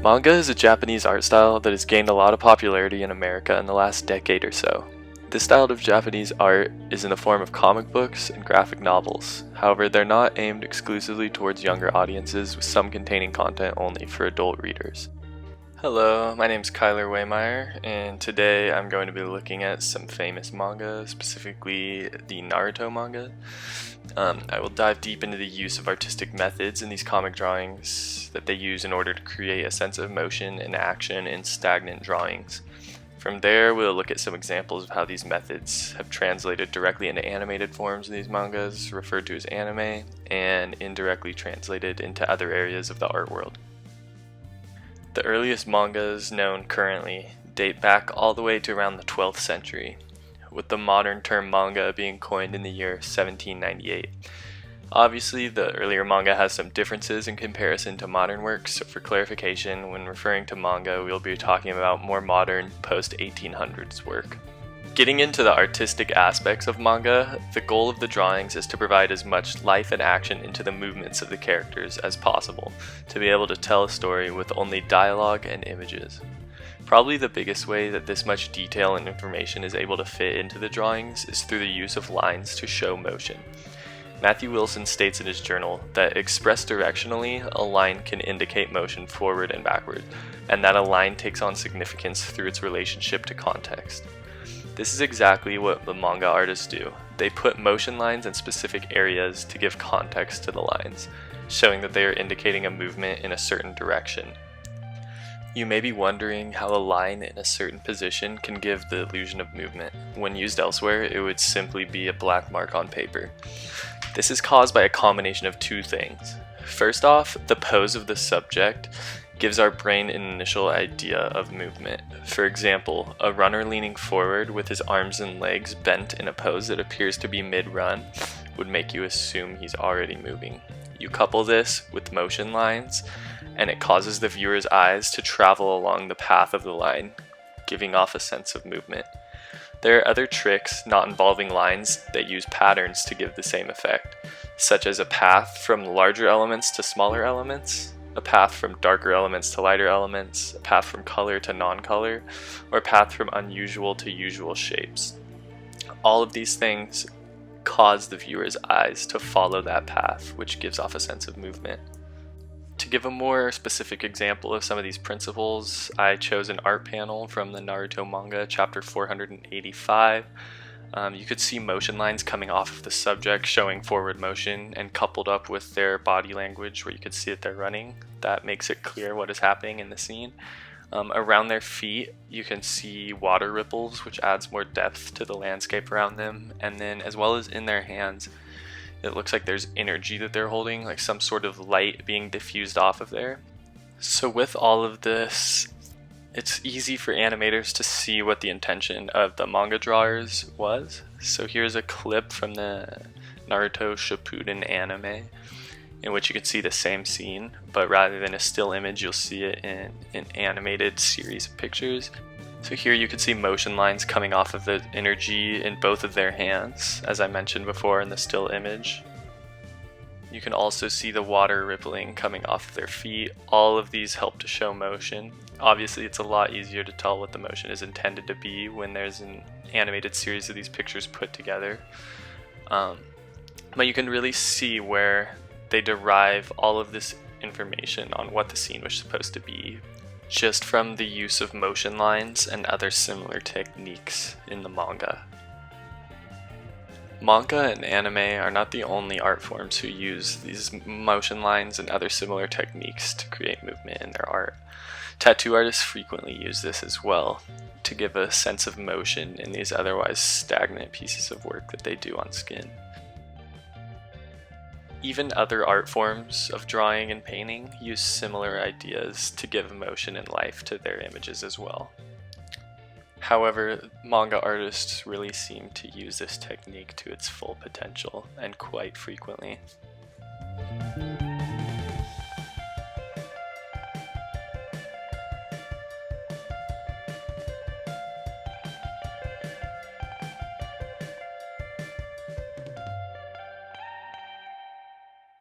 Manga is a Japanese art style that has gained a lot of popularity in America in the last decade or so. This style of Japanese art is in the form of comic books and graphic novels. However, they're not aimed exclusively towards younger audiences, with some containing content only for adult readers. Hello, my name is Kyler Waymeyer, and today I'm going to be looking at some famous manga, specifically the Naruto manga. I will dive deep into the use of artistic methods in these comic drawings that they use in order to create a sense of motion and action in stagnant drawings. From there, we'll look at some examples of how these methods have translated directly into animated forms in these mangas, referred to as anime, and indirectly translated into other areas of the art world. The earliest mangas known currently date back all the way to around the 12th century, with the modern term manga being coined in the year 1798. Obviously, the earlier manga has some differences in comparison to modern works, so for clarification, when referring to manga, we'll be talking about more modern, post-1800s work. Getting into the artistic aspects of manga, the goal of the drawings is to provide as much life and action into the movements of the characters as possible, to be able to tell a story with only dialogue and images. Probably the biggest way that this much detail and information is able to fit into the drawings is through the use of lines to show motion. Matthew Wilson states in his journal that expressed directionally, a line can indicate motion forward and backward, and that a line takes on significance through its relationship to context. This is exactly what the manga artists do. They put motion lines in specific areas to give context to the lines, showing that they are indicating a movement in a certain direction. You may be wondering how a line in a certain position can give the illusion of movement. When used elsewhere, it would simply be a black mark on paper. This is caused by a combination of two things. First off, the pose of the subject gives our brain an initial idea of movement. For example, a runner leaning forward with his arms and legs bent in a pose that appears to be mid-run would make you assume he's already moving. You couple this with motion lines, and it causes the viewer's eyes to travel along the path of the line, giving off a sense of movement. There are other tricks not involving lines that use patterns to give the same effect, such as a path from larger elements to smaller elements, a path from darker elements to lighter elements, a path from color to non-color, or a path from unusual to usual shapes. All of these things cause the viewer's eyes to follow that path, which gives off a sense of movement. To give a more specific example of some of these principles, I chose an art panel from the Naruto manga, chapter 485. You could see motion lines coming off of the subject showing forward motion and coupled up with their body language where you could see that they're running. That makes it clear what is happening in the scene. Around their feet, you can see water ripples, which adds more depth to the landscape around them. And then as well as in their hands, it looks like there's energy that they're holding, like some sort of light being diffused off of there. So with all of this, it's easy for animators to see what the intention of the manga drawers was. So here's a clip from the Naruto Shippuden anime, in which you can see the same scene, but rather than a still image, you'll see it in an animated series of pictures. So here you can see motion lines coming off of the energy in both of their hands, as I mentioned before in the still image. You can also see the water rippling coming off of their feet. All of these help to show motion. Obviously, it's a lot easier to tell what the motion is intended to be when there's an animated series of these pictures put together. But you can really see where they derive all of this information on what the scene was supposed to be just from the use of motion lines and other similar techniques in the manga. Manga and anime are not the only art forms who use these motion lines and other similar techniques to create movement in their art. Tattoo artists frequently use this as well to give a sense of motion in these otherwise stagnant pieces of work that they do on skin. Even other art forms of drawing and painting use similar ideas to give emotion and life to their images as well. However, manga artists really seem to use this technique to its full potential, and quite frequently.